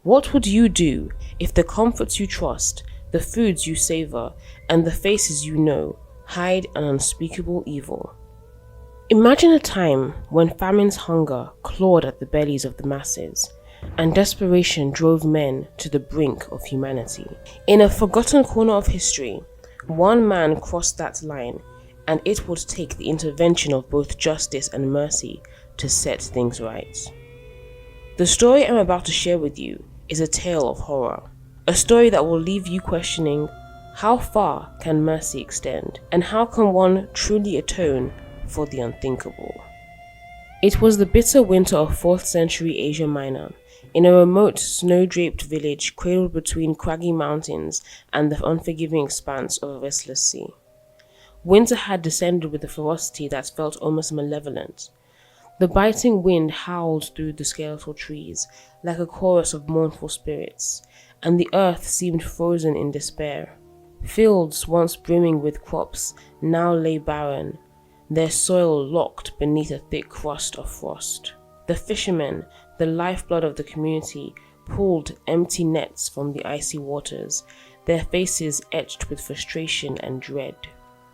What would you do if the comforts you trust, the foods you savor, and the faces you know hide an unspeakable evil? Imagine a time when famine's hunger clawed at the bellies of the masses, and desperation drove men to the brink of humanity. In a forgotten corner of history, one man crossed that line, and it would take the intervention of both justice and mercy to set things right. The story I'm about to share with you is a tale of horror, a story that will leave you questioning, how far can mercy extend, and how can one truly atone for the unthinkable? It was the bitter winter of 4th century Asia Minor, in a remote, snow-draped village cradled between craggy mountains and the unforgiving expanse of a restless sea. Winter had descended with a ferocity that felt almost malevolent. The biting wind howled through the skeletal trees like a chorus of mournful spirits, and the earth seemed frozen in despair. Fields once brimming with crops now lay barren, their soil locked beneath a thick crust of frost. The fishermen, the lifeblood of the community, pulled empty nets from the icy waters, their faces etched with frustration and dread.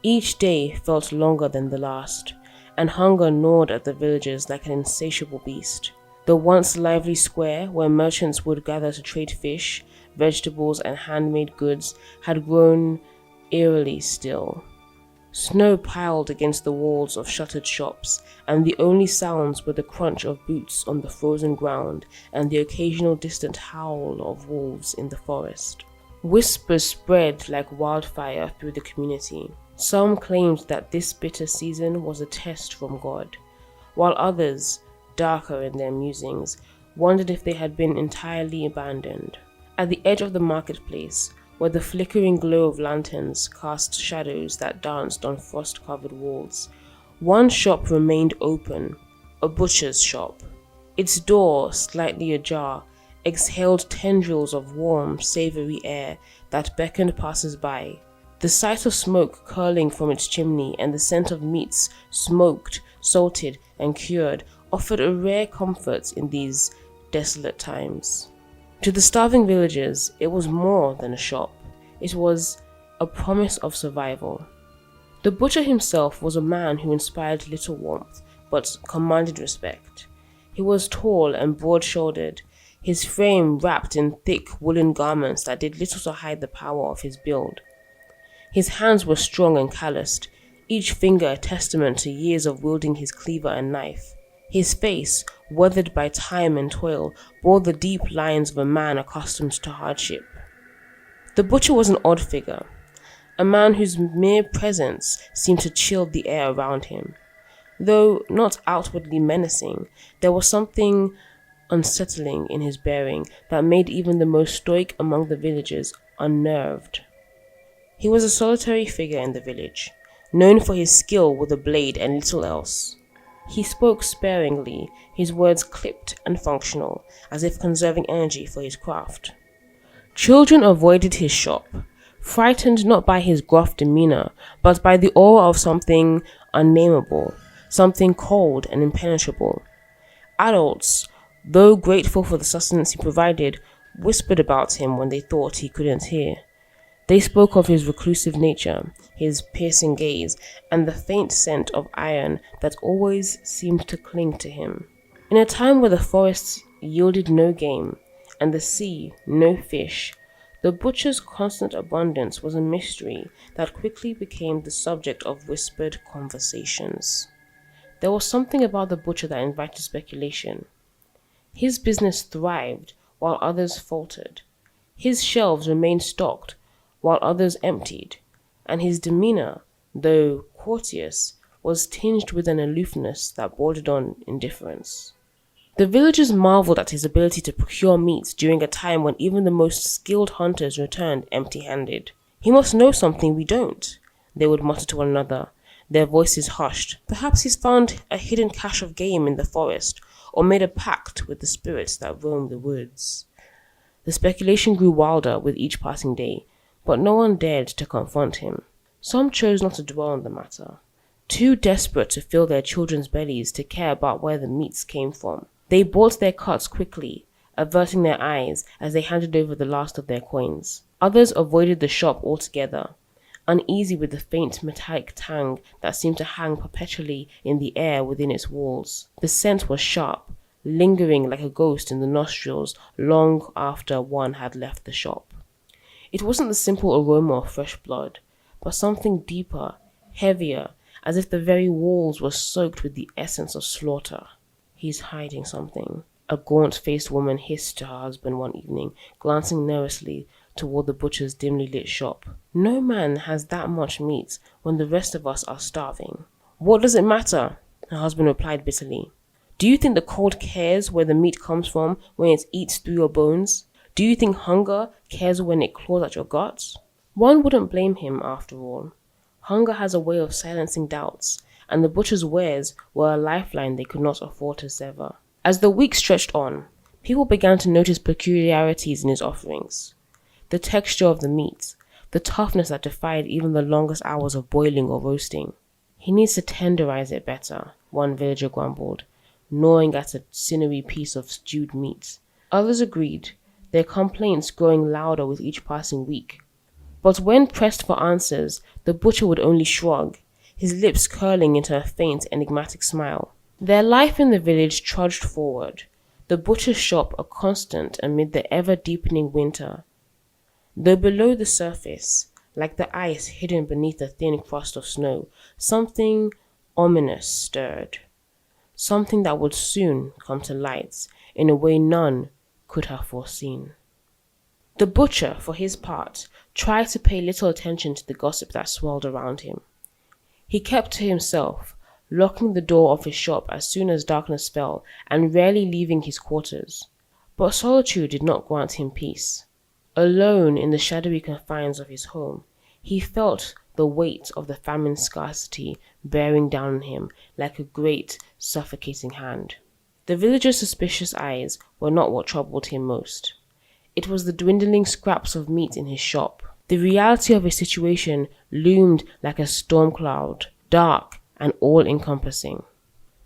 Each day felt longer than the last, and hunger gnawed at the villagers like an insatiable beast. The once lively square, where merchants would gather to trade fish, vegetables, and handmade goods, had grown eerily still. Snow piled against the walls of shuttered shops, and the only sounds were the crunch of boots on the frozen ground and the occasional distant howl of wolves in the forest. Whispers spread like wildfire through the community. Some claimed that this bitter season was a test from God, while others, darker in their musings, wondered if they had been entirely abandoned. At the edge of the marketplace, where the flickering glow of lanterns cast shadows that danced on frost-covered walls, one shop remained open, a butcher's shop. Its door, slightly ajar, exhaled tendrils of warm, savory air that beckoned passers-by. The sight of smoke curling from its chimney and the scent of meats smoked, salted, and cured offered a rare comfort in these desolate times. To the starving villagers, it was more than a shop. It was a promise of survival. The butcher himself was a man who inspired little warmth, but commanded respect. He was tall and broad-shouldered, his frame wrapped in thick woolen garments that did little to hide the power of his build. His hands were strong and calloused, each finger a testament to years of wielding his cleaver and knife. His face, weathered by time and toil, bore the deep lines of a man accustomed to hardship. The butcher was an odd figure, a man whose mere presence seemed to chill the air around him. Though not outwardly menacing, there was something unsettling in his bearing that made even the most stoic among the villagers unnerved. He was a solitary figure in the village, known for his skill with a blade and little else. He spoke sparingly, his words clipped and functional, as if conserving energy for his craft. Children avoided his shop, frightened not by his gruff demeanor, but by the aura of something unnameable, something cold and impenetrable. Adults, though grateful for the sustenance he provided, whispered about him when they thought he couldn't hear. They spoke of his reclusive nature, his piercing gaze, and the faint scent of iron that always seemed to cling to him. In a time where the forests yielded no game, and the sea no fish, the butcher's constant abundance was a mystery that quickly became the subject of whispered conversations. There was something about the butcher that invited speculation. His business thrived while others faltered. His shelves remained stocked while others emptied, and his demeanor, though courteous, was tinged with an aloofness that bordered on indifference. The villagers marveled at his ability to procure meat during a time when even the most skilled hunters returned empty-handed. "He must know something we don't," they would mutter to one another, their voices hushed. "Perhaps he's found a hidden cache of game in the forest, or made a pact with the spirits that roam the woods." The speculation grew wilder with each passing day, but no one dared to confront him. Some chose not to dwell on the matter, too desperate to fill their children's bellies to care about where the meats came from. They bought their cuts quickly, averting their eyes as they handed over the last of their coins. Others avoided the shop altogether, uneasy with the faint metallic tang that seemed to hang perpetually in the air within its walls. The scent was sharp, lingering like a ghost in the nostrils long after one had left the shop. It wasn't the simple aroma of fresh blood, but something deeper, heavier, as if the very walls were soaked with the essence of slaughter. "He's hiding something," a gaunt-faced woman hissed to her husband one evening, glancing nervously toward the butcher's dimly lit shop. "No man has that much meat when the rest of us are starving." "What does it matter?" her husband replied bitterly. "Do you think the cold cares where the meat comes from when it eats through your bones? Do you think hunger cares when it claws at your guts?" One wouldn't blame him, after all. Hunger has a way of silencing doubts, and the butcher's wares were a lifeline they could not afford to sever. As the week stretched on, people began to notice peculiarities in his offerings. The texture of the meat, the toughness that defied even the longest hours of boiling or roasting. "He needs to tenderize it better," one villager grumbled, gnawing at a sinewy piece of stewed meat. Others agreed, their complaints growing louder with each passing week. But when pressed for answers, the butcher would only shrug, his lips curling into a faint, enigmatic smile. Their life in the village trudged forward, the butcher's shop a constant amid the ever-deepening winter. Though below the surface, like the ice hidden beneath a thin crust of snow, something ominous stirred. Something that would soon come to light in a way none could have foreseen. The butcher, for his part, tried to pay little attention to the gossip that swirled around him. He kept to himself, locking the door of his shop as soon as darkness fell, and rarely leaving his quarters. But solitude did not grant him peace. Alone in the shadowy confines of his home, he felt the weight of the famine's scarcity bearing down on him like a great, suffocating hand. The villager's suspicious eyes were not what troubled him most. It was the dwindling scraps of meat in his shop. The reality of his situation loomed like a storm cloud, dark and all-encompassing.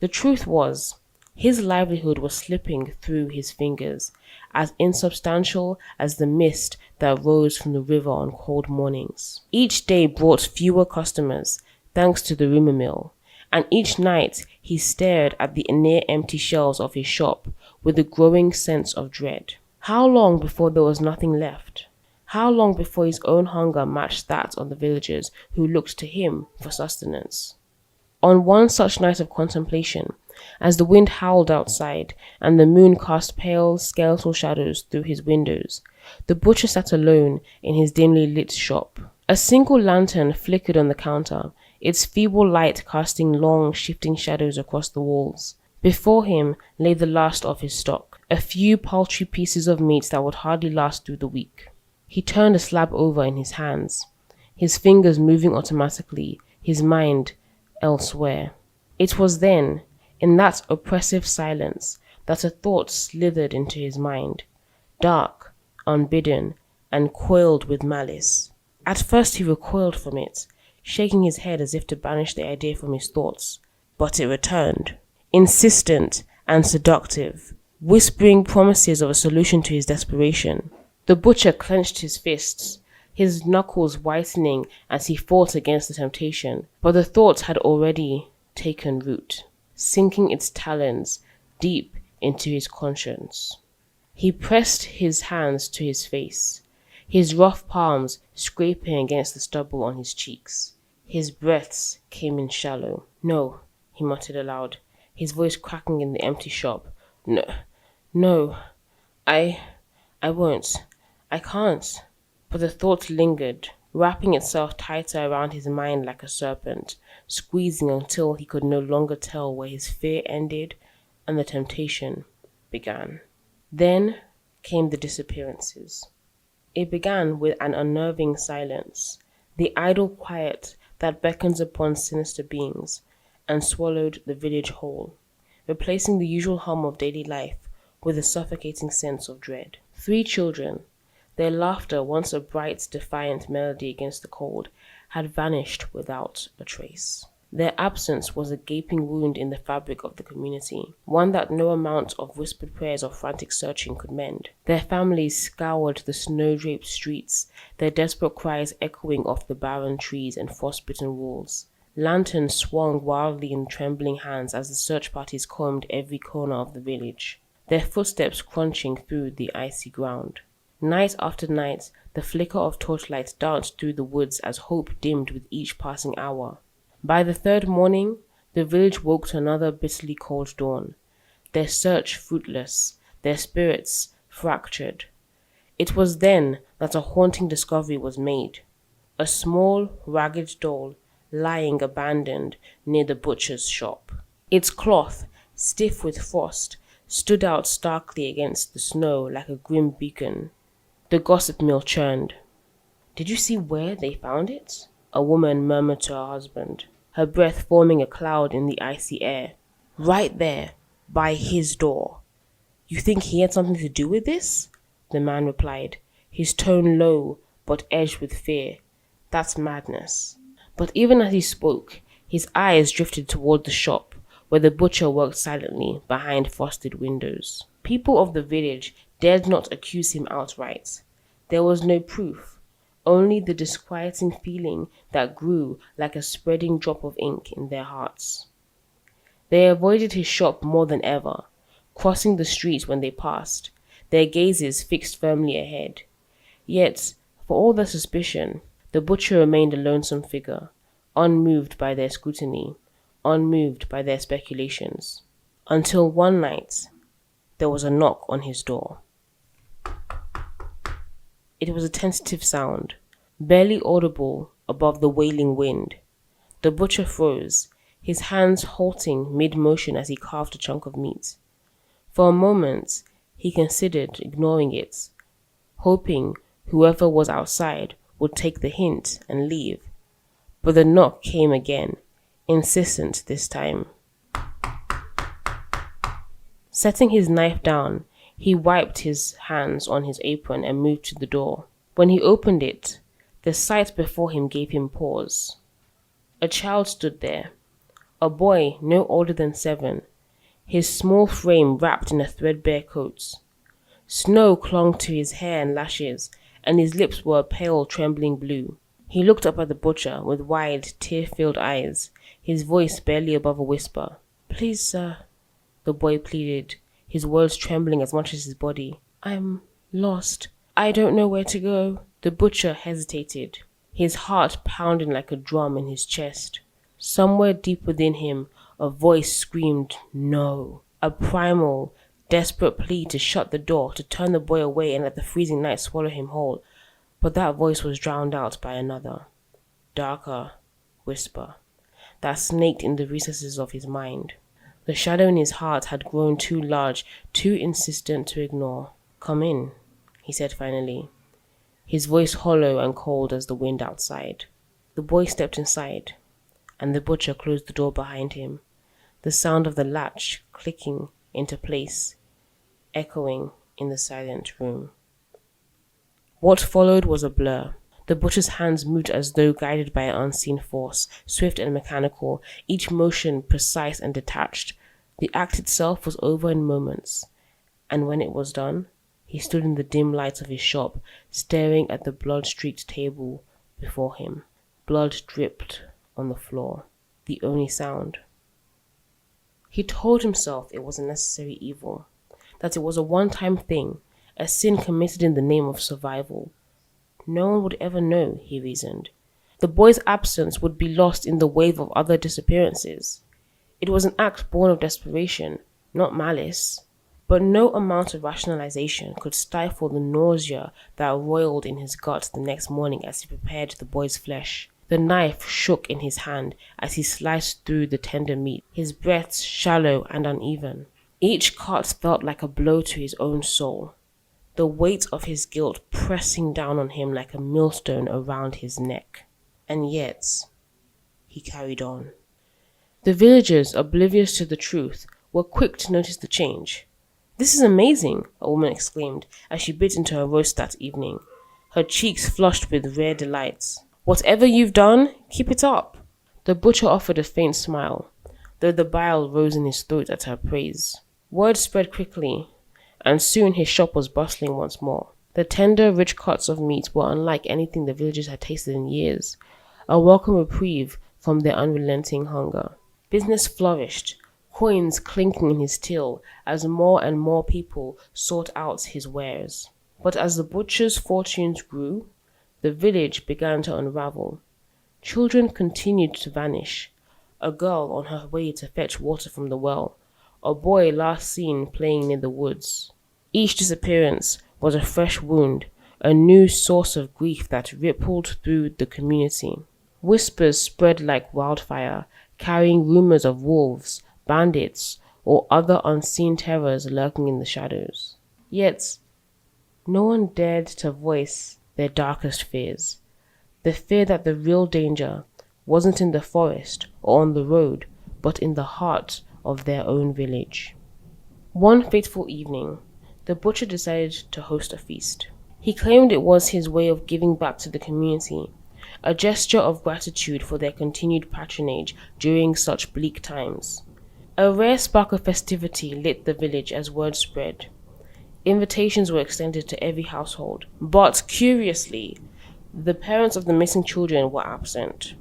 The truth was, his livelihood was slipping through his fingers, as insubstantial as the mist that rose from the river on cold mornings. Each day brought fewer customers, thanks to the rumor mill, and each night he stared at the near-empty shelves of his shop with a growing sense of dread. How long before there was nothing left? How long before his own hunger matched that of the villagers who looked to him for sustenance? On one such night of contemplation, as the wind howled outside and the moon cast pale, skeletal shadows through his windows, the butcher sat alone in his dimly lit shop. A single lantern flickered on the counter, its feeble light casting long, shifting shadows across the walls. Before him lay the last of his stock, a few paltry pieces of meat that would hardly last through the week. He turned a slab over in his hands, his fingers moving automatically, his mind elsewhere. It was then, in that oppressive silence, that a thought slithered into his mind, dark, unbidden, and coiled with malice. At first he recoiled from it, shaking his head as if to banish the idea from his thoughts. But it returned, insistent and seductive, whispering promises of a solution to his desperation. The butcher clenched his fists, his knuckles whitening as he fought against the temptation, but the thought had already taken root, sinking its talons deep into his conscience. He pressed his hands to his face, his rough palms scraping against the stubble on his cheeks. His breaths came in shallow. "No," he muttered aloud, his voice cracking in the empty shop. No, I won't. I can't." But the thought lingered, wrapping itself tighter around his mind like a serpent, squeezing until he could no longer tell where his fear ended and the temptation began. Then came the disappearances. It began with an unnerving silence, the idle quiet that beckons upon sinister beings, and swallowed the village whole, replacing the usual hum of daily life with a suffocating sense of dread. 3 children, their laughter once a bright, defiant melody against the cold, had vanished without a trace. Their absence was a gaping wound in the fabric of the community, one that no amount of whispered prayers or frantic searching could mend. Their families scoured the snow-draped streets, their desperate cries echoing off the barren trees and frost-bitten walls. Lanterns swung wildly in trembling hands as the search parties combed every corner of the village, their footsteps crunching through the icy ground. Night after night, the flicker of torchlights danced through the woods as hope dimmed with each passing hour. By the third morning, the village woke to another bitterly cold dawn, their search fruitless, their spirits fractured. It was then that a haunting discovery was made. A small, ragged doll lying abandoned near the butcher's shop. Its cloth, stiff with frost, stood out starkly against the snow like a grim beacon. The gossip mill churned. "Did you see where they found it?" a woman murmured to her husband, her breath forming a cloud in the icy air. "Right there, by his door." "You think he had something to do with this?" the man replied, his tone low but edged with fear. "That's madness." But even as he spoke, his eyes drifted toward the shop, where the butcher worked silently behind frosted windows. People of the village dared not accuse him outright. There was no proof, only the disquieting feeling that grew like a spreading drop of ink in their hearts. They avoided his shop more than ever, crossing the street when they passed, their gazes fixed firmly ahead. Yet, for all their suspicion, the butcher remained a lonesome figure, unmoved by their scrutiny, unmoved by their speculations. Until one night, there was a knock on his door. It was a tentative sound, barely audible above the wailing wind. The butcher froze, his hands halting mid-motion as he carved a chunk of meat. For a moment, he considered ignoring it, hoping whoever was outside would take the hint and leave. But the knock came again, insistent this time. Setting his knife down, he wiped his hands on his apron and moved to the door. When he opened it, the sight before him gave him pause. A child stood there, a boy no older than 7, his small frame wrapped in a threadbare coat. Snow clung to his hair and lashes, and his lips were a pale, trembling blue. He looked up at the butcher with wide, tear-filled eyes, his voice barely above a whisper. "Please, sir," the boy pleaded, his words trembling as much as his body. "I'm lost. I don't know where to go." The butcher hesitated, his heart pounding like a drum in his chest. Somewhere deep within him, a voice screamed, "No." A primal, desperate plea to shut the door, to turn the boy away and let the freezing night swallow him whole. But that voice was drowned out by another, darker whisper that snaked in the recesses of his mind. The shadow in his heart had grown too large, too insistent to ignore. "Come in," he said finally, his voice hollow and cold as the wind outside. The boy stepped inside, and the butcher closed the door behind him, the sound of the latch clicking into place, echoing in the silent room. What followed was a blur. The butcher's hands moved as though guided by an unseen force, swift and mechanical, each motion precise and detached. The act itself was over in moments, and when it was done, he stood in the dim light of his shop, staring at the blood-streaked table before him. Blood dripped on the floor, the only sound. He told himself it was a necessary evil, that it was a one-time thing, a sin committed in the name of survival. No one would ever know, he reasoned. The boy's absence would be lost in the wave of other disappearances. It was an act born of desperation, not malice. But no amount of rationalization could stifle the nausea that roiled in his gut the next morning as he prepared the boy's flesh. The knife shook in his hand as he sliced through the tender meat, his breaths shallow and uneven. Each cut felt like a blow to his own soul, the weight of his guilt pressing down on him like a millstone around his neck. And yet, he carried on. The villagers, oblivious to the truth, were quick to notice the change. "This is amazing," a woman exclaimed as she bit into her roast that evening, her cheeks flushed with rare delight. "Whatever you've done, keep it up." The butcher offered a faint smile, though the bile rose in his throat at her praise. Word spread quickly, and soon his shop was bustling once more. The tender, rich cuts of meat were unlike anything the villagers had tasted in years, a welcome reprieve from their unrelenting hunger. Business flourished, coins clinking in his till as more and more people sought out his wares. But as the butcher's fortunes grew, the village began to unravel. Children continued to vanish. A girl on her way to fetch water from the well, a boy last seen playing near the woods. Each disappearance was a fresh wound, a new source of grief that rippled through the community. Whispers spread like wildfire, carrying rumors of wolves, bandits, or other unseen terrors lurking in the shadows. Yet, no one dared to voice their darkest fears. The fear that the real danger wasn't in the forest or on the road, but in the heart of their own village. One fateful evening, the butcher decided to host a feast. He claimed it was his way of giving back to the community, a gesture of gratitude for their continued patronage during such bleak times. A rare spark of festivity lit the village as word spread. Invitations were extended to every household, but curiously, the parents of the missing children were absent.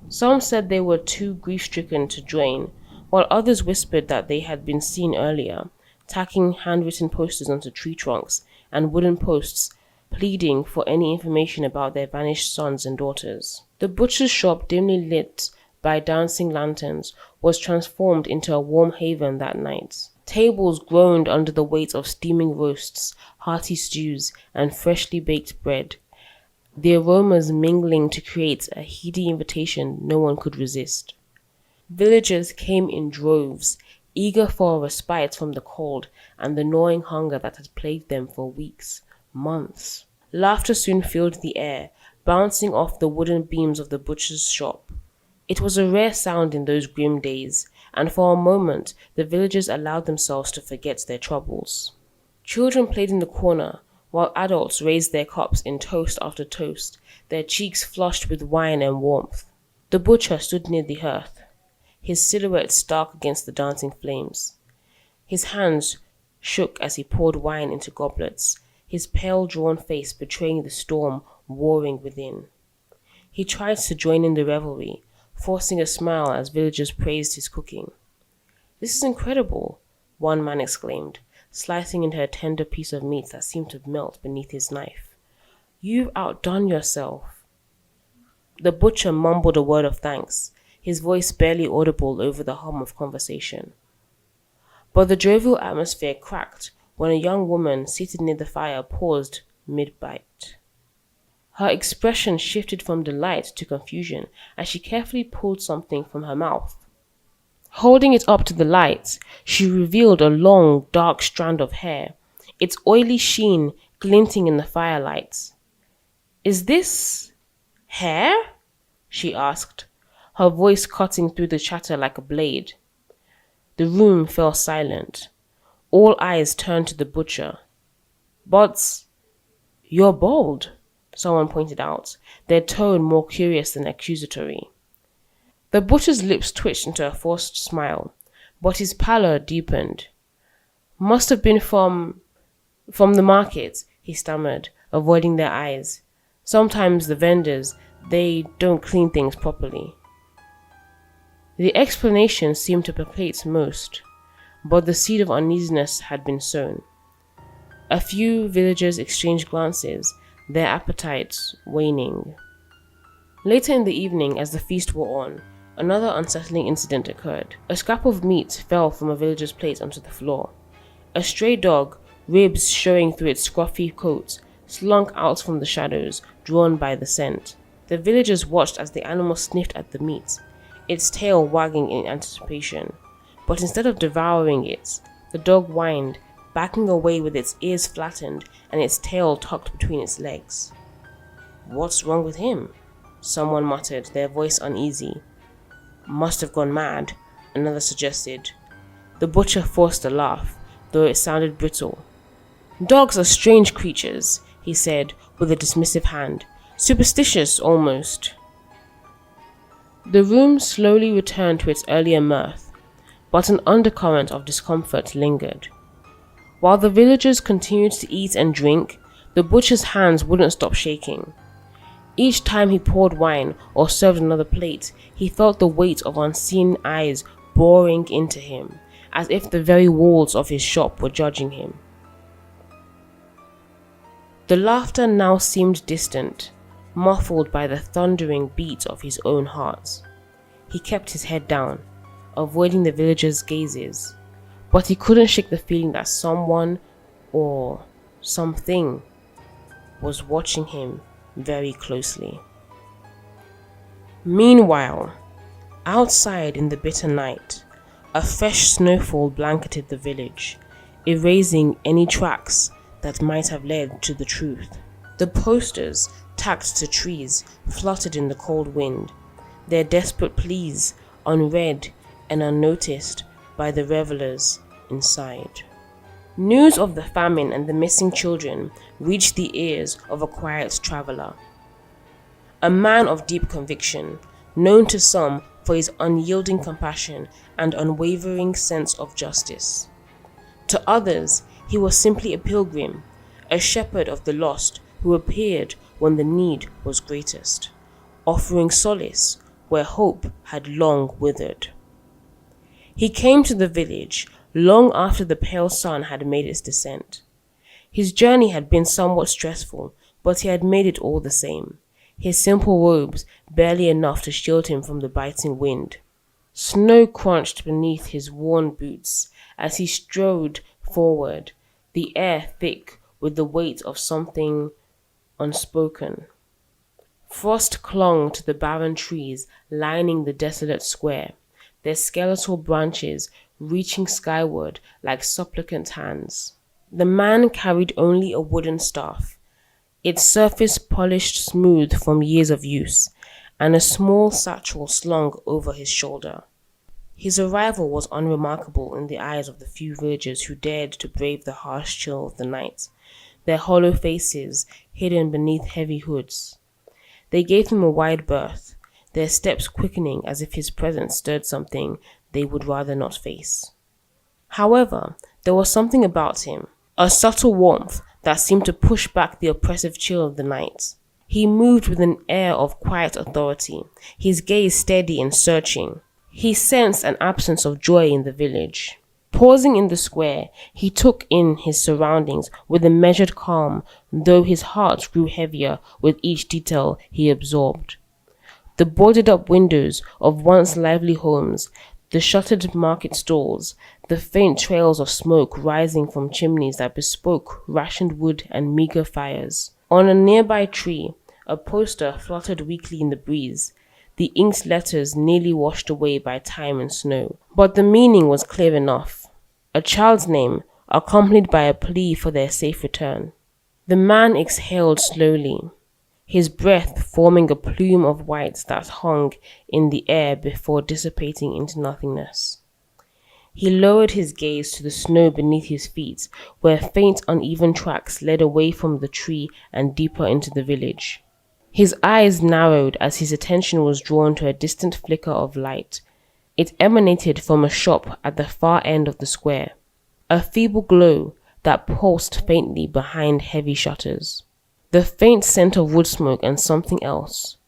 Some said they were too grief-stricken to join, while others whispered that they had been seen earlier, tacking handwritten posters onto tree trunks and wooden posts, pleading for any information about their vanished sons and daughters. The butcher's shop, dimly lit by dancing lanterns, was transformed into a warm haven that night. Tables groaned under the weight of steaming roasts, hearty stews, and freshly baked bread, the aromas mingling to create a hearty invitation no one could resist. Villagers came in droves, eager for a respite from the cold and the gnawing hunger that had plagued them for weeks, months. Laughter soon filled the air, bouncing off the wooden beams of the butcher's shop. It was a rare sound in those grim days, and for a moment the villagers allowed themselves to forget their troubles. Children played in the corner, while adults raised their cups in toast after toast, their cheeks flushed with wine and warmth. The butcher stood near the hearth, his silhouette stark against the dancing flames. His hands shook as he poured wine into goblets, his pale, drawn face betraying the storm warring within. He tried to join in the revelry, forcing a smile as villagers praised his cooking. "This is incredible," one man exclaimed, slicing into a tender piece of meat that seemed to melt beneath his knife. "You've outdone yourself." The butcher mumbled a word of thanks, his voice barely audible over the hum of conversation. But the jovial atmosphere cracked when a young woman seated near the fire paused mid-bite. Her expression shifted from delight to confusion as she carefully pulled something from her mouth. Holding it up to the light, she revealed a long, dark strand of hair, its oily sheen glinting in the firelight. "Is this hair?" she asked, her voice cutting through the chatter like a blade. The room fell silent. All eyes turned to the butcher. "But you're bald," someone pointed out, their tone more curious than accusatory. The butcher's lips twitched into a forced smile, but his pallor deepened. "Must have been from the market," he stammered, avoiding their eyes. "Sometimes the vendors, they don't clean things properly." The explanation seemed to placate most, but the seed of uneasiness had been sown. A few villagers exchanged glances, their appetites waning. Later in the evening, as the feast wore on, another unsettling incident occurred. A scrap of meat fell from a villager's plate onto the floor. A stray dog, ribs showing through its scruffy coat, slunk out from the shadows, drawn by the scent. The villagers watched as the animal sniffed at the meat, its tail wagging in anticipation. But instead of devouring it, the dog whined, backing away with its ears flattened and its tail tucked between its legs. "What's wrong with him?" someone muttered, their voice uneasy. "Must have gone mad," another suggested. The butcher forced a laugh, though it sounded brittle. "Dogs are strange creatures," he said with a dismissive hand. "Superstitious, almost." The room slowly returned to its earlier mirth, but an undercurrent of discomfort lingered. While the villagers continued to eat and drink, the butcher's hands wouldn't stop shaking. Each time he poured wine or served another plate, he felt the weight of unseen eyes boring into him, as if the very walls of his shop were judging him. The laughter now seemed distant, muffled by the thundering beat of his own heart. He kept his head down, avoiding the villagers' gazes, but he couldn't shake the feeling that someone or something was watching him very closely. Meanwhile, outside in the bitter night, a fresh snowfall blanketed the village, erasing any tracks that might have led to the truth. The posters tacked to trees fluttered in the cold wind, their desperate pleas unread and unnoticed by the revelers inside. News of the famine and the missing children reached the ears of a quiet traveler, a man of deep conviction, known to some for his unyielding compassion and unwavering sense of justice. To others, he was simply a pilgrim, a shepherd of the lost who appeared when the need was greatest, offering solace where hope had long withered. He came to the village long after the pale sun had made its descent. His journey had been somewhat stressful, but he had made it all the same, his simple robes barely enough to shield him from the biting wind. Snow crunched beneath his worn boots as he strode forward, the air thick with the weight of something unspoken. Frost clung to the barren trees lining the desolate square, their skeletal branches reaching skyward like supplicant hands. The man carried only a wooden staff, its surface polished smooth from years of use, and a small satchel slung over his shoulder. His arrival was unremarkable in the eyes of the few villagers who dared to brave the harsh chill of the night, their hollow faces hidden beneath heavy hoods. They gave him a wide berth, their steps quickening as if his presence stirred something they would rather not face. However, there was something about him, a subtle warmth that seemed to push back the oppressive chill of the night. He moved with an air of quiet authority, his gaze steady and searching. He sensed an absence of joy in the village. Pausing in the square, he took in his surroundings with a measured calm, though his heart grew heavier with each detail he absorbed. The boarded-up windows of once lively homes, the shuttered market stalls, the faint trails of smoke rising from chimneys that bespoke rationed wood and meager fires. On a nearby tree, a poster fluttered weakly in the breeze, the inked letters nearly washed away by time and snow. But the meaning was clear enough. A child's name, accompanied by a plea for their safe return. The man exhaled slowly, his breath forming a plume of white that hung in the air before dissipating into nothingness. He lowered his gaze to the snow beneath his feet, where faint uneven tracks led away from the tree and deeper into the village. His eyes narrowed as his attention was drawn to a distant flicker of light. It emanated from a shop at the far end of the square, a feeble glow that pulsed faintly behind heavy shutters. The faint scent of wood smoke and something else,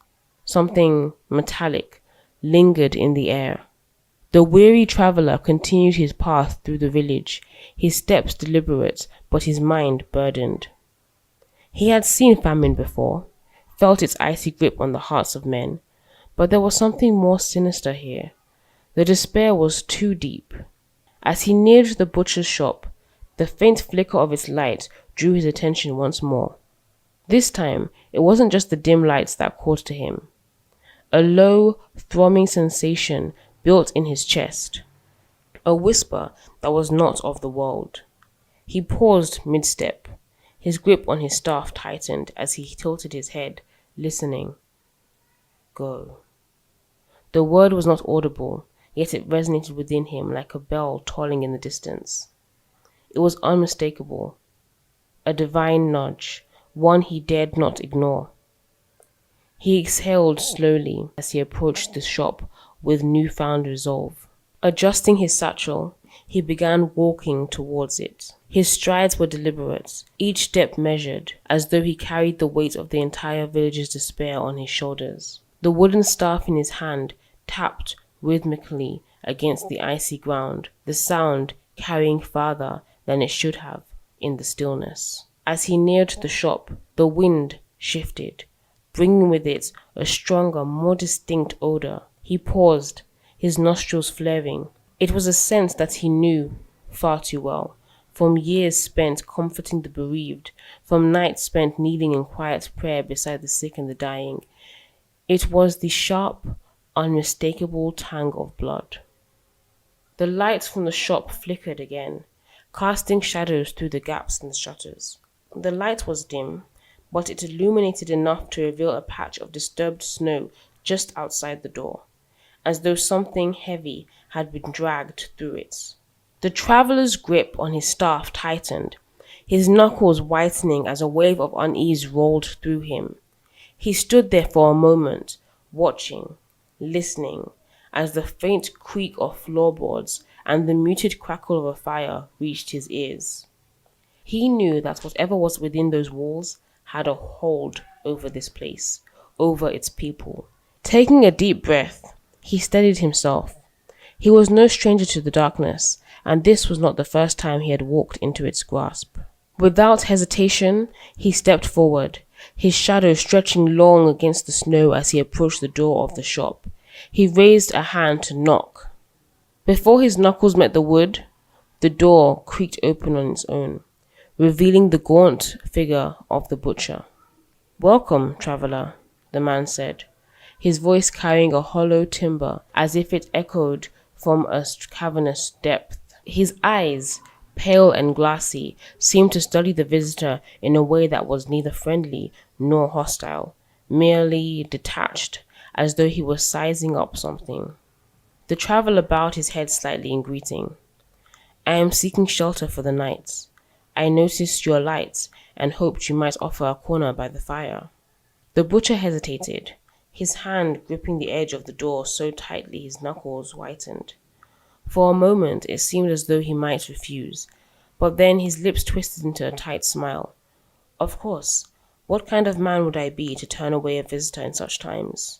something metallic, lingered in the air. The weary traveler continued his path through the village, his steps deliberate, but his mind burdened. He had seen famine before, felt its icy grip on the hearts of men, but there was something more sinister here. The despair was too deep. As he neared the butcher's shop, the faint flicker of its light drew his attention once more. This time, it wasn't just the dim lights that called to him. A low, throbbing sensation built in his chest, a whisper that was not of the world. He paused mid-step, his grip on his staff tightened as he tilted his head, listening. Go. The word was not audible, yet it resonated within him like a bell tolling in the distance. It was unmistakable, a divine nudge, one he dared not ignore. He exhaled slowly as he approached the shop with newfound resolve. Adjusting his satchel, he began walking towards it. His strides were deliberate, each step measured, as though he carried the weight of the entire village's despair on his shoulders. The wooden staff in his hand tapped rhythmically against the icy ground, the sound carrying farther than it should have in the stillness. As he neared the shop, the wind shifted, bringing with it a stronger, more distinct odor. He paused, his nostrils flaring. It was a scent that he knew far too well, from years spent comforting the bereaved, from nights spent kneeling in quiet prayer beside the sick and the dying. It was the sharp, unmistakable tang of blood. The lights from the shop flickered again, casting shadows through the gaps in the shutters. The light was dim, but it illuminated enough to reveal a patch of disturbed snow just outside the door, as though something heavy had been dragged through it. The traveller's grip on his staff tightened, his knuckles whitening as a wave of unease rolled through him. He stood there for a moment, watching, listening, as the faint creak of floorboards and the muted crackle of a fire reached his ears. He knew that whatever was within those walls had a hold over this place, over its people. Taking a deep breath, he steadied himself. He was no stranger to the darkness, and this was not the first time he had walked into its grasp. Without hesitation, he stepped forward, his shadow stretching long against the snow as he approached the door of the shop. He raised a hand to knock. Before his knuckles met the wood, the door creaked open on its own, revealing the gaunt figure of the butcher. "Welcome, traveller," the man said, his voice carrying a hollow timbre as if it echoed from a cavernous depth. His eyes, pale and glassy, seemed to study the visitor in a way that was neither friendly nor hostile, merely detached, as though he was sizing up something. The traveller bowed his head slightly in greeting. "I am seeking shelter for the night. I noticed your light and hoped you might offer a corner by the fire." The butcher hesitated, his hand gripping the edge of the door so tightly his knuckles whitened. For a moment it seemed as though he might refuse, but then his lips twisted into a tight smile. "Of course, what kind of man would I be to turn away a visitor in such times?"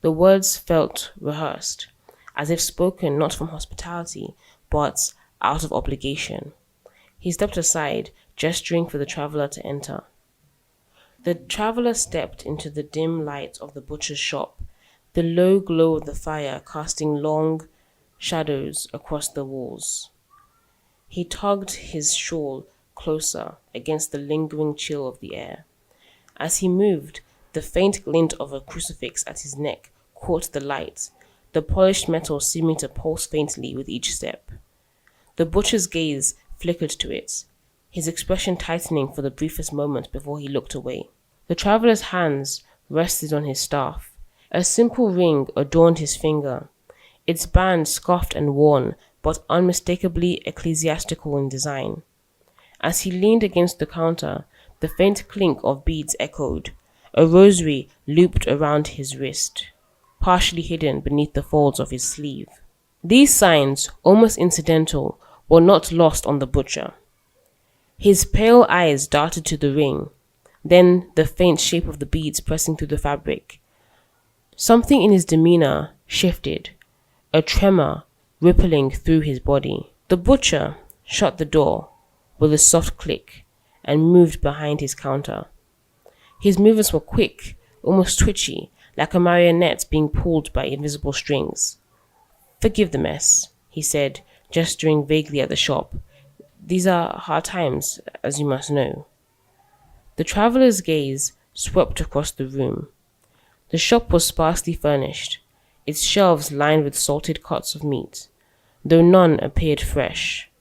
The words felt rehearsed, as if spoken not from hospitality, but out of obligation. He stepped aside, gesturing for the traveller to enter. The traveller stepped into the dim light of the butcher's shop, the low glow of the fire casting long shadows across the walls. He tugged his shawl closer against the lingering chill of the air. As he moved, the faint glint of a crucifix at his neck caught the light, the polished metal seeming to pulse faintly with each step. The butcher's gaze flickered to it, his expression tightening for the briefest moment before he looked away. The traveller's hands rested on his staff. A simple ring adorned his finger, its band scuffed and worn, but unmistakably ecclesiastical in design. As he leaned against the counter, the faint clink of beads echoed, a rosary looped around his wrist, partially hidden beneath the folds of his sleeve. These signs, almost incidental, were not lost on the butcher. His pale eyes darted to the ring, then the faint shape of the beads pressing through the fabric. Something in his demeanor shifted, a tremor rippling through his body. The butcher shut the door with a soft click and moved behind his counter. His movements were quick, almost twitchy, like a marionette being pulled by invisible strings. "Forgive the mess," he said, gesturing vaguely at the shop. "These are hard times, as you must know." The traveller's gaze swept across the room. The shop was sparsely furnished, its shelves lined with salted cuts of meat, though none appeared fresh.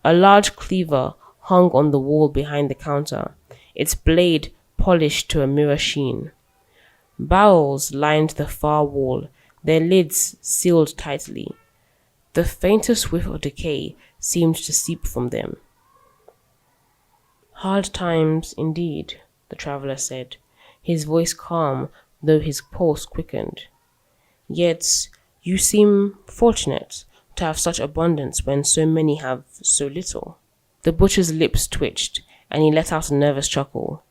A large cleaver hung on the wall behind the counter, its blade polished to a mirror sheen. Barrels lined the far wall, their lids sealed tightly. The faintest whiff of decay seemed to seep from them. "Hard times indeed," the traveller said, his voice calm, though his pulse quickened. Yet you seem fortunate to have such abundance when so many have so little. The butcher's lips twitched, and he let out a nervous chuckle.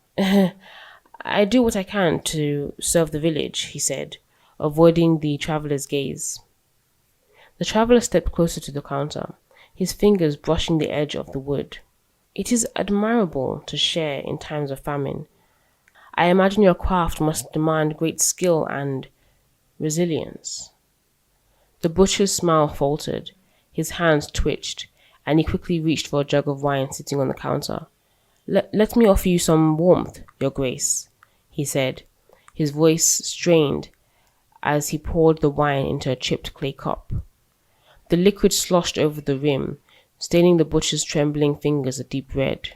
I do what I can to serve the village, he said, avoiding the traveller's gaze. The traveller stepped closer to the counter, his fingers brushing the edge of the wood. It is admirable to share in times of famine. I imagine your craft must demand great skill and resilience. The butcher's smile faltered, his hands twitched, and he quickly reached for a jug of wine sitting on the counter. Let me offer you some warmth, Your Grace, he said, his voice strained as he poured the wine into a chipped clay cup. The liquid sloshed over the rim, staining the butcher's trembling fingers a deep red.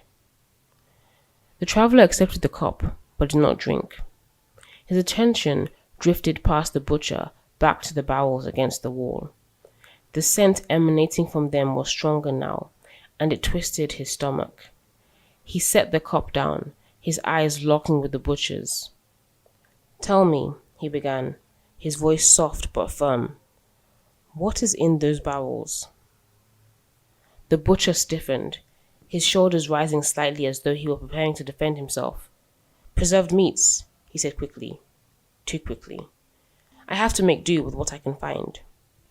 The traveller accepted the cup, but did not drink. His attention drifted past the butcher, back to the barrels against the wall. The scent emanating from them was stronger now, and it twisted his stomach. He set the cup down, his eyes locking with the butcher's. Tell me, he began, his voice soft but firm. What is in those barrels? The butcher stiffened, his shoulders rising slightly as though he were preparing to defend himself. Preserved meats, he said quickly. Too quickly. I have to make do with what I can find.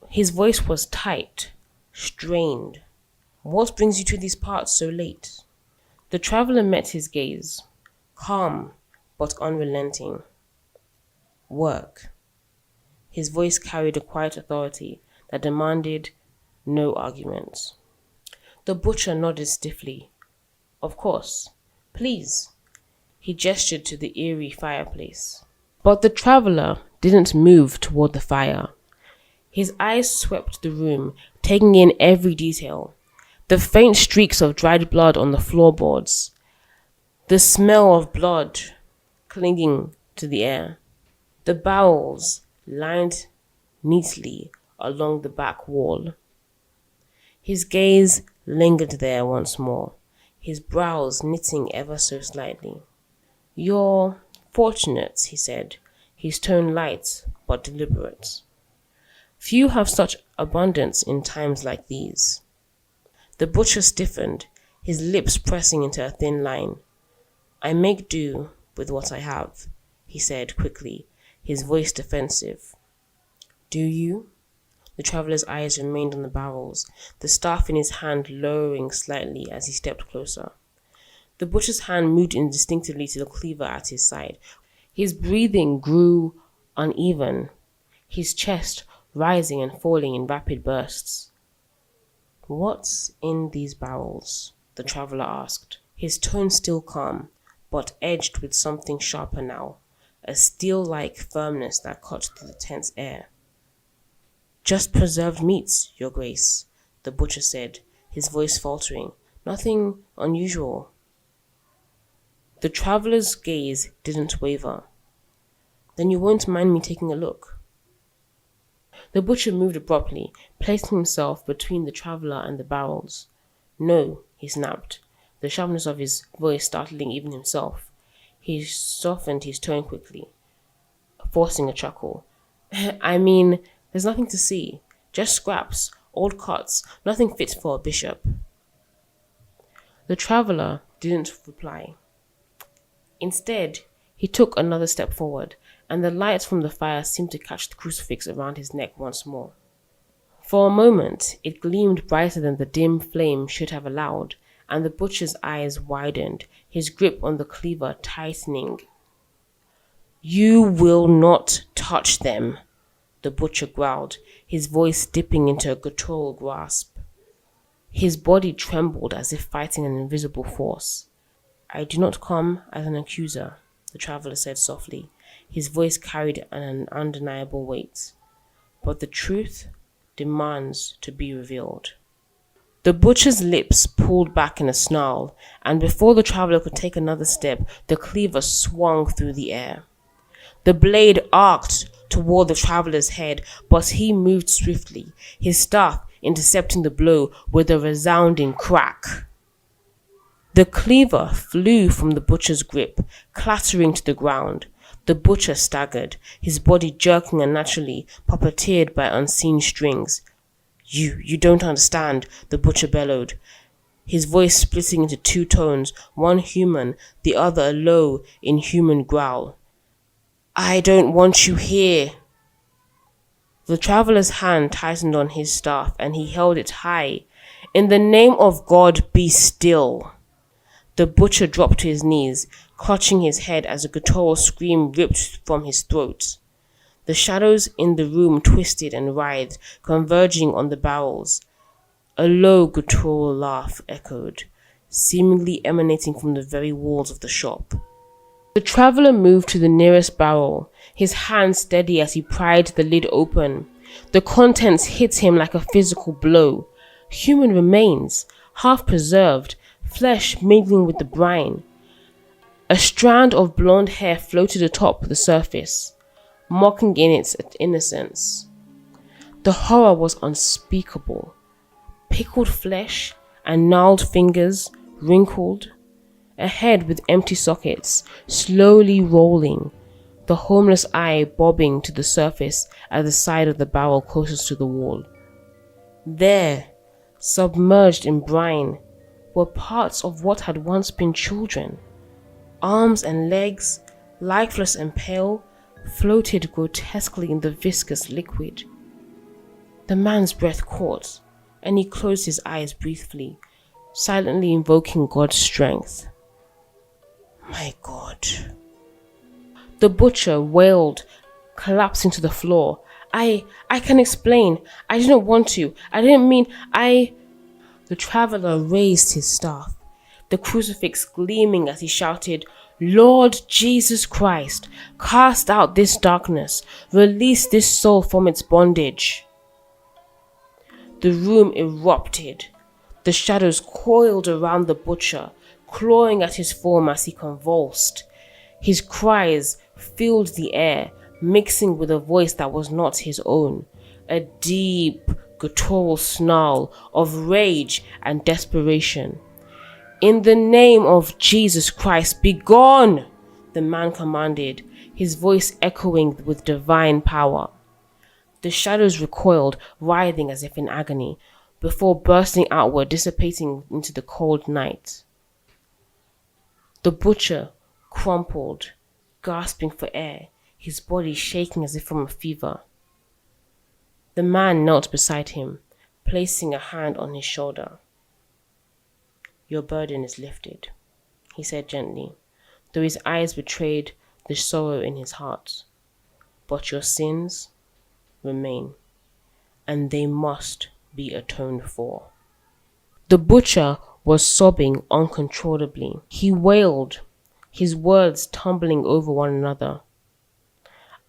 His voice was tight, strained. What brings you to these parts so late? The traveller met his gaze, calm but unrelenting. Work. His voice carried a quiet authority that demanded no arguments. The butcher nodded stiffly. Of course. Please. He gestured to the eerie fireplace. But the traveller didn't move toward the fire. His eyes swept the room, taking in every detail. The faint streaks of dried blood on the floorboards. The smell of blood clinging to the air. The barrels lined neatly along the back wall. His gaze lingered there once more, his brows knitting ever so slightly. You're fortunate, he said, his tone light but deliberate. Few have such abundance in times like these. The butcher stiffened, his lips pressing into a thin line. I make do with what I have, he said quickly, his voice defensive. Do you? The traveller's eyes remained on the barrels, the staff in his hand lowering slightly as he stepped closer. The butcher's hand moved indistinctly to the cleaver at his side. His breathing grew uneven, his chest rising and falling in rapid bursts. What's in these barrels? The traveller asked, his tone still calm, but edged with something sharper now, a steel-like firmness that cut through the tense air. Just preserved meats, Your Grace, the butcher said, his voice faltering. Nothing unusual. The traveller's gaze didn't waver. Then you won't mind me taking a look? The butcher moved abruptly, placing himself between the traveller and the barrels. No, he snapped, the sharpness of his voice startling even himself. He softened his tone quickly, forcing a chuckle. I mean, there's nothing to see. Just scraps, old cuts, nothing fit for a bishop. The traveller didn't reply. Instead, he took another step forward, and the light from the fire seemed to catch the crucifix around his neck once more. For a moment, it gleamed brighter than the dim flame should have allowed, and the butcher's eyes widened, his grip on the cleaver tightening. You will not touch them, the butcher growled, his voice dipping into a guttural grasp. His body trembled as if fighting an invisible force. I do not come as an accuser, the traveller said softly. His voice carried an undeniable weight. But the truth demands to be revealed. The butcher's lips pulled back in a snarl, and before the traveller could take another step, the cleaver swung through the air. The blade arced toward the traveller's head, but he moved swiftly, his staff intercepting the blow with a resounding crack. The cleaver flew from the butcher's grip, clattering to the ground. The butcher staggered, his body jerking unnaturally, puppeteered by unseen strings. You don't understand," the butcher bellowed, his voice splitting into two tones, one human, the other a low, inhuman growl. "I don't want you here." The traveller's hand tightened on his staff, and he held it high. "In the name of God, be still." The butcher dropped to his knees, clutching his head as a guttural scream ripped from his throat. The shadows in the room twisted and writhed, converging on the barrels. A low guttural laugh echoed, seemingly emanating from the very walls of the shop. The traveller moved to the nearest barrel, his hand steady as he pried the lid open. The contents hit him like a physical blow. Human remains, half preserved, flesh mingling with the brine. A strand of blonde hair floated atop the surface, mocking in its innocence. The horror was unspeakable. Pickled flesh and gnarled fingers, wrinkled. A head with empty sockets, slowly rolling, the homeless eye bobbing to the surface at the side of the barrel closest to the wall. There, submerged in brine, were parts of what had once been children. Arms and legs, lifeless and pale, floated grotesquely in the viscous liquid. The man's breath caught, and he closed his eyes briefly, silently invoking God's strength. "My God." The butcher wailed, collapsing to the floor. I can explain. I didn't want to. I didn't mean, The traveller raised his staff, the crucifix gleaming as he shouted, "Lord Jesus Christ, cast out this darkness. Release this soul from its bondage." The room erupted. The shadows coiled around the butcher, clawing at his form as he convulsed. His cries filled the air, mixing with a voice that was not his own, a deep, guttural snarl of rage and desperation. "In the name of Jesus Christ, be gone!" the man commanded, his voice echoing with divine power. The shadows recoiled, writhing as if in agony, before bursting outward, dissipating into the cold night. The butcher crumpled, gasping for air, his body shaking as if from a fever. The man knelt beside him, placing a hand on his shoulder. "Your burden is lifted," he said gently, though his eyes betrayed the sorrow in his heart. "But your sins remain, and they must be atoned for." The butcher was sobbing uncontrollably. He wailed, his words tumbling over one another.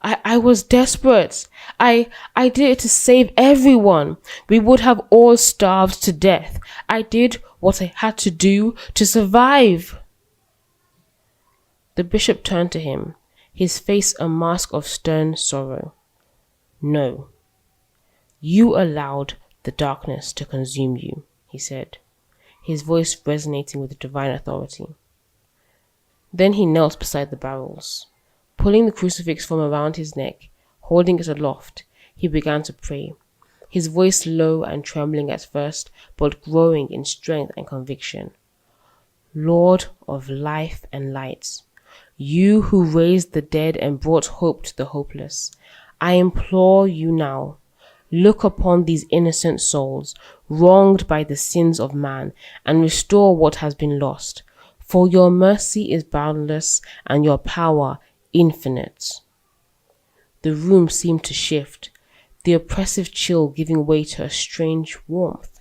I was desperate. I did it to save everyone. We would have all starved to death. I did what I had to do to survive." The bishop turned to him, his face a mask of stern sorrow. "No. You allowed the darkness to consume you," he said, his voice resonating with divine authority. Then he knelt beside the barrels. Pulling the crucifix from around his neck, holding it aloft, he began to pray, his voice low and trembling at first, but growing in strength and conviction. "Lord of life and light, you who raised the dead and brought hope to the hopeless, I implore you now, look upon these innocent souls, wronged by the sins of man, and restore what has been lost, for your mercy is boundless and your power infinite." The room seemed to shift, the oppressive chill giving way to a strange warmth.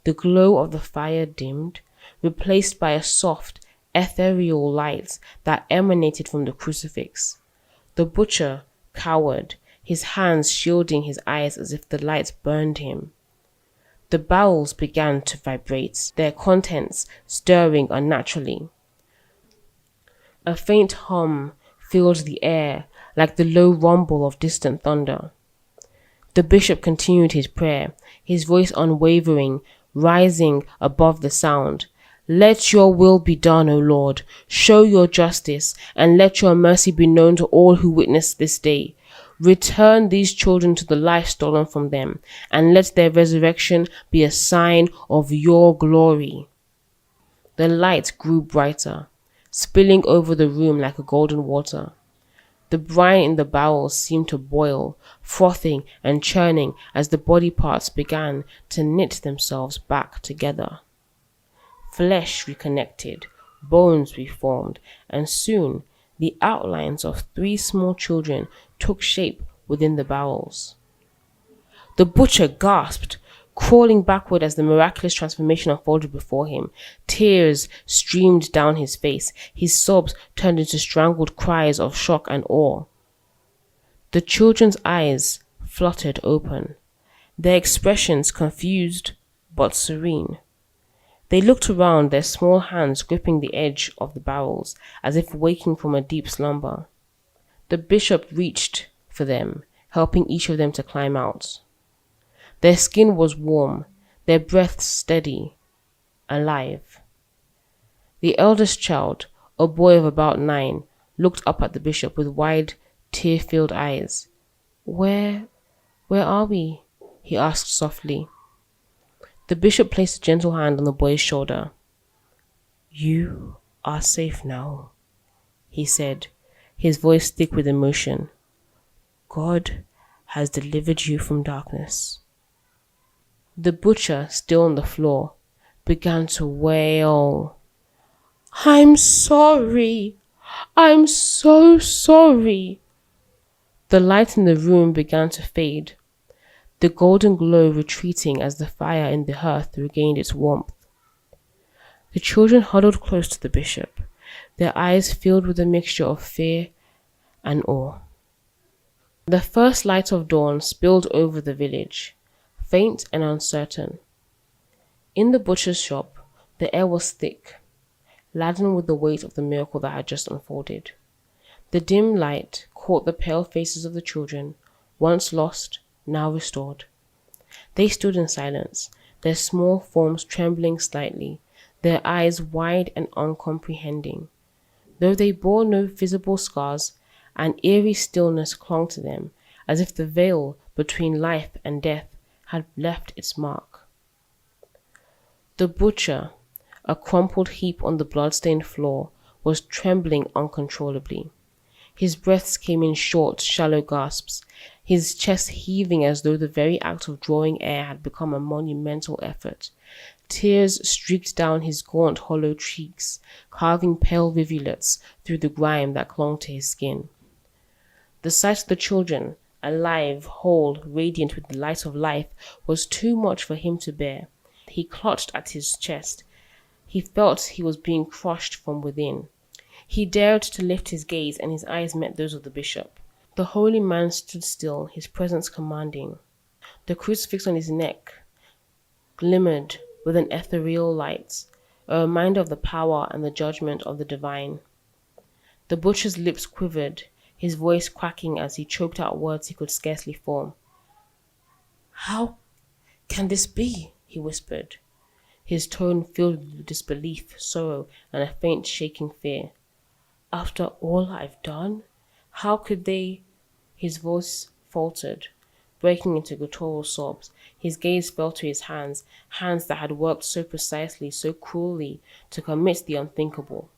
The glow of the fire dimmed, replaced by a soft, ethereal light that emanated from the crucifix. The butcher cowered, his hands shielding his eyes as if the light burned him. The barrels began to vibrate, their contents stirring unnaturally. A faint hum filled the air, like the low rumble of distant thunder. The bishop continued his prayer, his voice unwavering, rising above the sound. Let your will be done, O Lord. Show your justice, and let your mercy be known to all who witness this day. Return these children to the life stolen from them, and let their resurrection be a sign of your glory. The light grew brighter, spilling over the room like a golden water. The brine in the barrels seemed to boil, frothing and churning as the body parts began to knit themselves back together. Flesh reconnected, bones reformed, and soon the outlines of 3 small children took shape within the barrels. The butcher gasped, crawling backward as the miraculous transformation unfolded before him. Tears streamed down his face. His sobs turned into strangled cries of shock and awe. The children's eyes fluttered open, their expressions confused but serene. They looked around, their small hands gripping the edge of the barrels, as if waking from a deep slumber. The bishop reached for them, helping each of them to climb out. Their skin was warm, their breath steady, alive. The eldest child, a boy of about 9, looked up at the bishop with wide, tear-filled eyes. Where are we?" he asked softly. The bishop placed a gentle hand on the boy's shoulder. "You are safe now," he said, his voice thick with emotion. "God has delivered you from darkness." The butcher, still on the floor, began to wail. "I'm sorry. I'm so sorry." The light in the room began to fade, the golden glow retreating as the fire in the hearth regained its warmth. The children huddled close to the bishop, their eyes filled with a mixture of fear and awe. The first light of dawn spilled over the village, faint and uncertain. In the butcher's shop, the air was thick, laden with the weight of the miracle that had just unfolded. The dim light caught the pale faces of the children, once lost, now restored. They stood in silence, their small forms trembling slightly, their eyes wide and uncomprehending. Though they bore no visible scars, an eerie stillness clung to them, as if the veil between life and death had left its mark. The butcher, a crumpled heap on the blood-stained floor, was trembling uncontrollably. His breaths came in short, shallow gasps, his chest heaving as though the very act of drawing air had become a monumental effort. Tears streaked down his gaunt, hollow cheeks, carving pale rivulets through the grime that clung to his skin. The sight of the children, alive, whole, radiant with the light of life, was too much for him to bear. He clutched at his chest. He felt he was being crushed from within. He dared to lift his gaze, and his eyes met those of the bishop. The holy man stood still, his presence commanding. The crucifix on his neck glimmered with an ethereal light, a reminder of the power and the judgment of the divine. The butcher's lips quivered, his voice quacking as he choked out words he could scarcely form. "How can this be?" he whispered, his tone filled with disbelief, sorrow, and a faint shaking fear. "After all I've done? How could they?" His voice faltered, breaking into guttural sobs. His gaze fell to his hands, hands that had worked so precisely, so cruelly, to commit the unthinkable.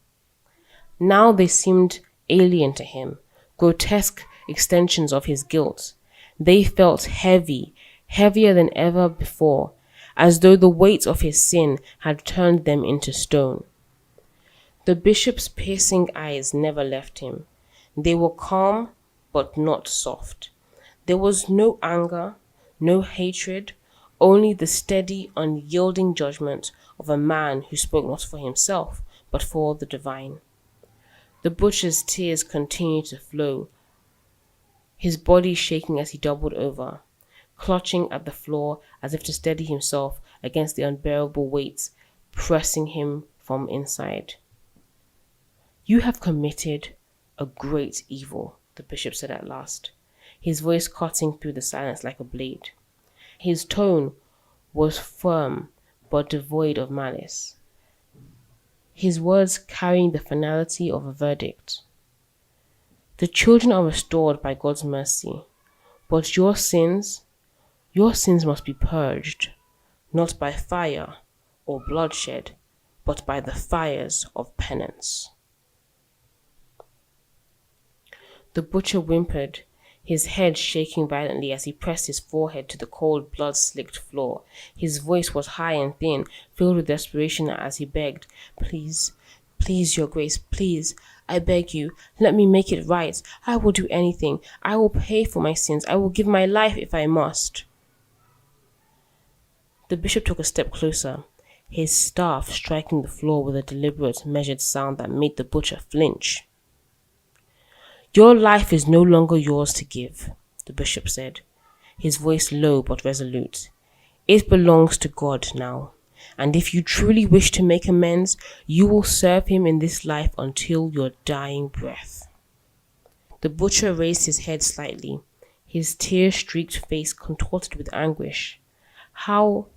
Now they seemed alien to him, grotesque extensions of his guilt. They felt heavy, heavier than ever before, as though the weight of his sin had turned them into stone. The bishop's piercing eyes never left him. They were calm, but not soft. There was no anger, no hatred, only the steady, unyielding judgment of a man who spoke not for himself, but for the divine. The butcher's tears continued to flow, his body shaking as he doubled over, clutching at the floor as if to steady himself against the unbearable weight pressing him from inside. "You have committed a great evil," the bishop said at last, his voice cutting through the silence like a blade. His tone was firm but devoid of malice. his words carrying the finality of a verdict. The children are restored by God's mercy, but your sins must be purged, not by fire or bloodshed, but by the fires of penance. The butcher whimpered, his head shaking violently as he pressed his forehead to the cold, blood-slicked floor. His voice was high and thin, filled with desperation as he begged, "Please, please, your grace, please, I beg you, let me make it right. I will do anything. I will pay for my sins. I will give my life if I must." The bishop took a step closer, his staff striking the floor with a deliberate, measured sound that made the butcher flinch. "Your life is no longer yours to give," the bishop said, his voice low but resolute. "It belongs to God now, and if you truly wish to make amends, you will serve him in this life until your dying breath." The butcher raised his head slightly, his tear-streaked face contorted with anguish. How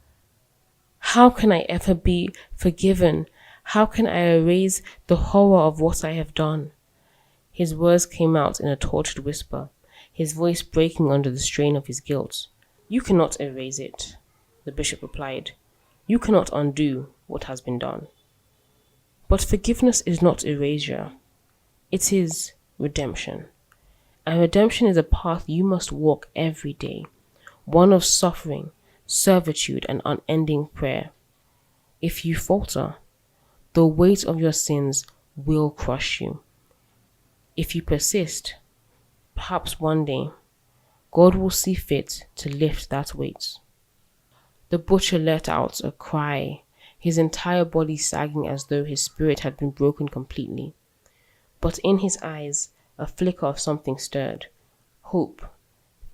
can I ever be forgiven? How can I erase the horror of what I have done? His words came out in a tortured whisper, his voice breaking under the strain of his guilt. "You cannot erase it," the bishop replied. "You cannot undo what has been done. But forgiveness is not erasure. It is redemption. And redemption is a path you must walk every day, one of suffering, servitude, and unending prayer. If you falter, the weight of your sins will crush you. If you persist, perhaps one day, God will see fit to lift that weight." The butcher let out a cry, his entire body sagging as though his spirit had been broken completely. But in his eyes, a flicker of something stirred. Hope,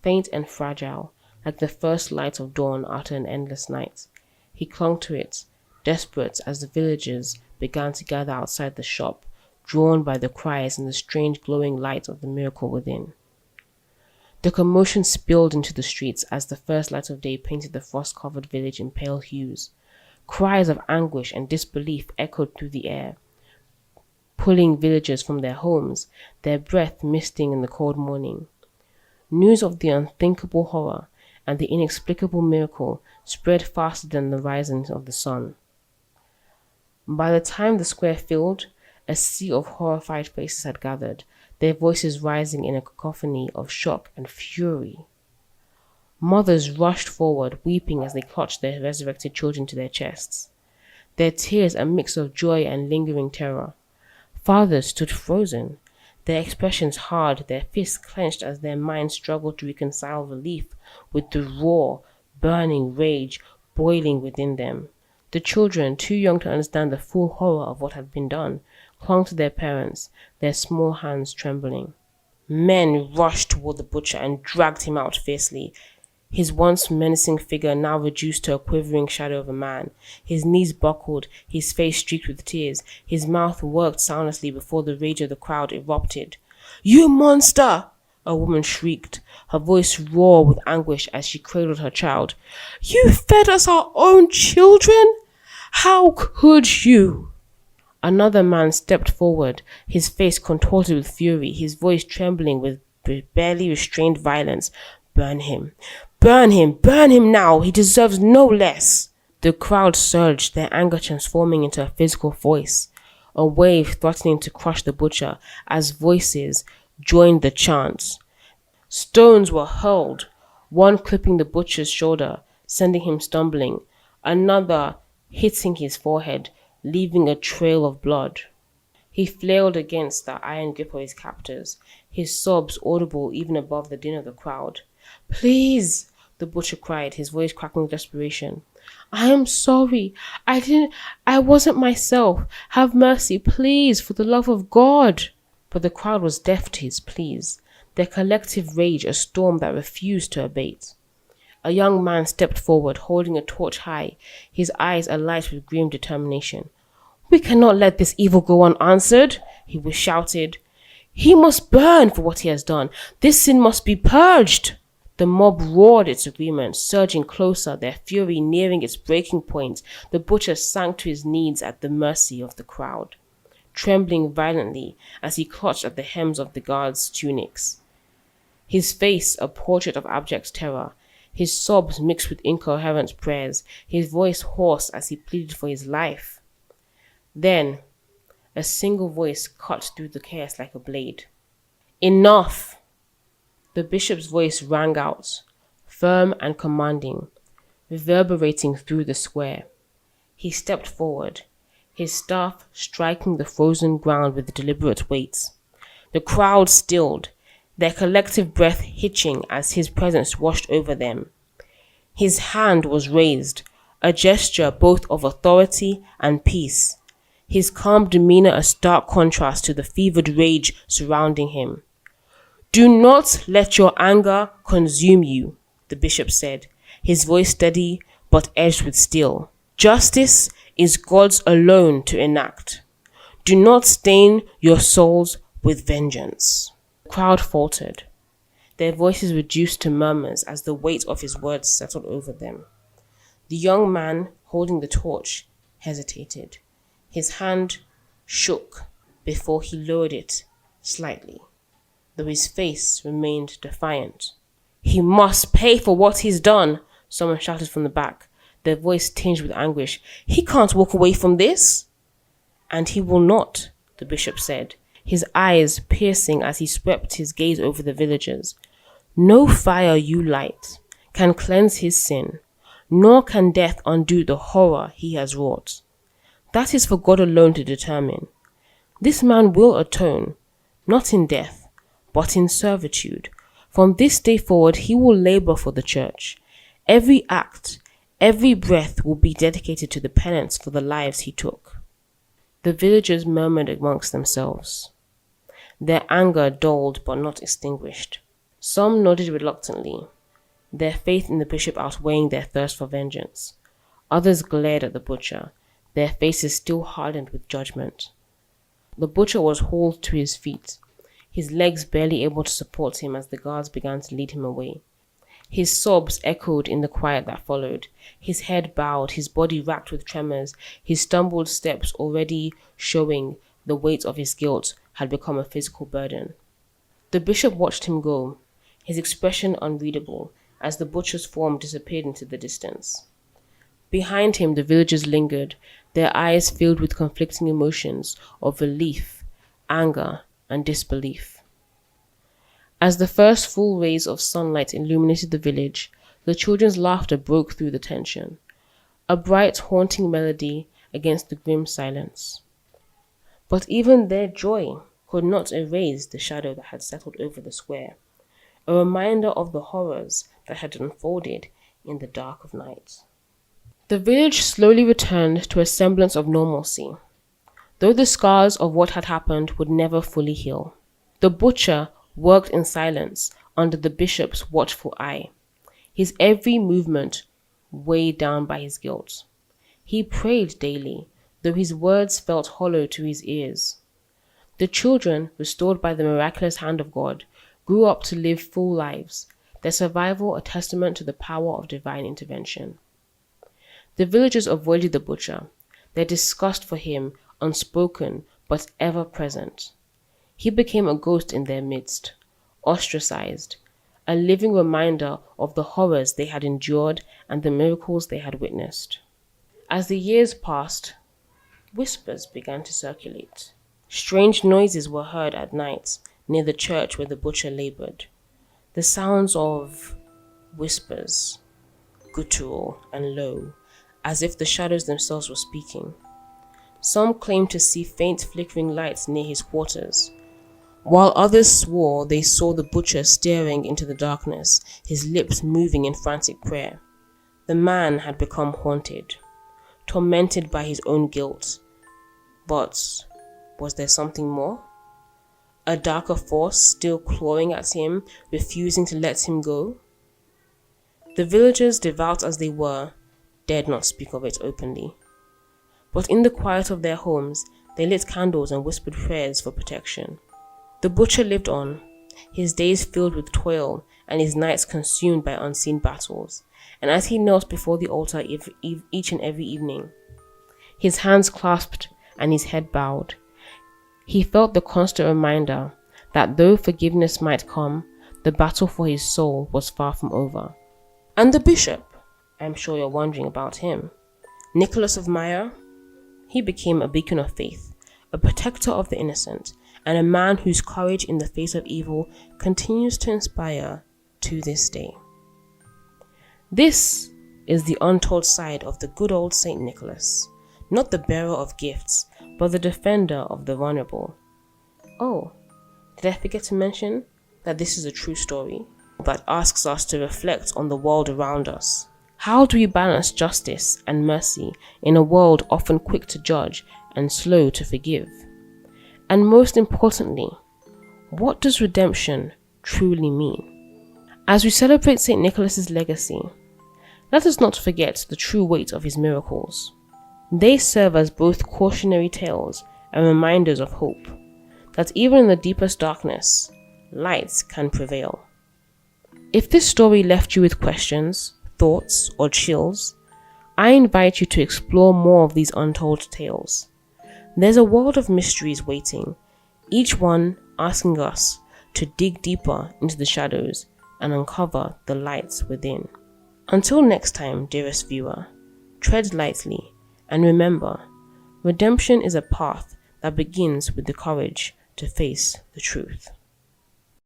faint and fragile, like the first light of dawn after an endless night. He clung to it, desperate as the villagers began to gather outside the shop, drawn by the cries and the strange glowing light of the miracle within. The commotion spilled into the streets as the first light of day painted the frost-covered village in pale hues. Cries of anguish and disbelief echoed through the air, pulling villagers from their homes, their breath misting in the cold morning. News of the unthinkable horror and the inexplicable miracle spread faster than the rising of the sun. By the time the square filled, a sea of horrified faces had gathered, their voices rising in a cacophony of shock and fury. Mothers rushed forward, weeping as they clutched their resurrected children to their chests, their tears a mix of joy and lingering terror. Fathers stood frozen, their expressions hard, their fists clenched as their minds struggled to reconcile relief with the raw, burning rage boiling within them. The children, too young to understand the full horror of what had been done, clung to their parents, their small hands trembling. Men rushed toward the butcher and dragged him out fiercely, his once menacing figure now reduced to a quivering shadow of a man. His knees buckled, his face streaked with tears, his mouth worked soundlessly before the rage of the crowd erupted. "You monster!" a woman shrieked, her voice raw with anguish as she cradled her child. "You fed us our own children? How could you?" Another man stepped forward, his face contorted with fury, his voice trembling with barely restrained violence. "Burn him! Burn him! Burn him now! He deserves no less!" The crowd surged, their anger transforming into a physical voice, a wave threatening to crush the butcher as voices joined the chant. Stones were hurled, one clipping the butcher's shoulder, sending him stumbling, another hitting his forehead, leaving a trail of blood. He flailed against the iron grip of his captors, his sobs audible even above the din of the crowd. "Please," the butcher cried, his voice cracking with desperation. "I am sorry. I wasn't myself. Have mercy, please, for the love of God." But the crowd was deaf to his pleas, their collective rage a storm that refused to abate. A young man stepped forward, holding a torch high, his eyes alight with grim determination. "We cannot let this evil go unanswered," he was shouted. "He must burn for what he has done. This sin must be purged." The mob roared its agreement, surging closer, their fury nearing its breaking point. The butcher sank to his knees at the mercy of the crowd, trembling violently as he clutched at the hems of the guards' tunics. His face a portrait of abject terror, his sobs mixed with incoherent prayers, his voice hoarse as he pleaded for his life. Then, a single voice cut through the chaos like a blade. "Enough!" The bishop's voice rang out, firm and commanding, reverberating through the square. He stepped forward, his staff striking the frozen ground with deliberate weight. The crowd stilled, their collective breath hitching as his presence washed over them. His hand was raised, a gesture both of authority and peace, his calm demeanor a stark contrast to the fevered rage surrounding him. "Do not let your anger consume you," the bishop said, his voice steady but edged with steel. "Justice is God's alone to enact. Do not stain your souls with vengeance." The crowd faltered, their voices reduced to murmurs as the weight of his words settled over them. The young man holding the torch hesitated. His hand shook before he lowered it slightly, though his face remained defiant. "He must pay for what he's done," someone shouted from the back, their voice tinged with anguish. "He can't walk away from this." "And he will not," the bishop said, his eyes piercing as he swept his gaze over the villagers. "No fire you light can cleanse his sin, nor can death undo the horror he has wrought. That is for God alone to determine. This man will atone, not in death, but in servitude. From this day forward he will labor for the church. Every act, every breath will be dedicated to the penance for the lives he took." The villagers murmured amongst themselves, their anger dulled but not extinguished. Some nodded reluctantly, their faith in the bishop outweighing their thirst for vengeance. Others glared at the butcher, their faces still hardened with judgment. The butcher was hauled to his feet, his legs barely able to support him as the guards began to lead him away. His sobs echoed in the quiet that followed, his head bowed, his body racked with tremors, his stumbled steps already showing the weight of his guilt had become a physical burden. The bishop watched him go, his expression unreadable, as the butcher's form disappeared into the distance. Behind him the villagers lingered, their eyes filled with conflicting emotions of relief, anger, and disbelief. As the first full rays of sunlight illuminated the village, the children's laughter broke through the tension, a bright, haunting melody against the grim silence. But even their joy could not erase the shadow that had settled over the square, a reminder of the horrors that had unfolded in the dark of night. The village slowly returned to a semblance of normalcy, though the scars of what had happened would never fully heal. The butcher worked in silence under the bishop's watchful eye, his every movement weighed down by his guilt. He prayed daily, though his words felt hollow to his ears. The children, restored by the miraculous hand of God, grew up to live full lives, their survival a testament to the power of divine intervention. The villagers avoided the butcher, their disgust for him unspoken but ever present. He became a ghost in their midst, ostracized, a living reminder of the horrors they had endured and the miracles they had witnessed. As the years passed, whispers began to circulate. Strange noises were heard at night near the church where the butcher labored. The sounds of whispers, guttural and low, as if the shadows themselves were speaking. Some claimed to see faint flickering lights near his quarters, while others swore they saw the butcher staring into the darkness, his lips moving in frantic prayer. The man had become haunted, tormented by his own guilt. But was there something more? A darker force still clawing at him, refusing to let him go? The villagers, devout as they were, dared not speak of it openly. But in the quiet of their homes, they lit candles and whispered prayers for protection. The butcher lived on, his days filled with toil and his nights consumed by unseen battles. And as he knelt before the altar each and every evening, his hands clasped and his head bowed, he felt the constant reminder that though forgiveness might come, the battle for his soul was far from over. And the bishop, I'm sure you're wondering about him. Nicholas of Myra, he became a beacon of faith, a protector of the innocent, and a man whose courage in the face of evil continues to inspire to this day. This is the untold side of the good old Saint Nicholas, not the bearer of gifts, but the defender of the vulnerable. Oh, did I forget to mention that this is a true story that asks us to reflect on the world around us? How do we balance justice and mercy in a world often quick to judge and slow to forgive? And most importantly, what does redemption truly mean? As we celebrate St. Nicholas's legacy, let us not forget the true weight of his miracles. They serve as both cautionary tales and reminders of hope, that even in the deepest darkness, light can prevail. If this story left you with questions, thoughts, or chills, I invite you to explore more of these untold tales. There's a world of mysteries waiting, each one asking us to dig deeper into the shadows and uncover the lights within. Until next time, dearest viewer, tread lightly and remember, redemption is a path that begins with the courage to face the truth.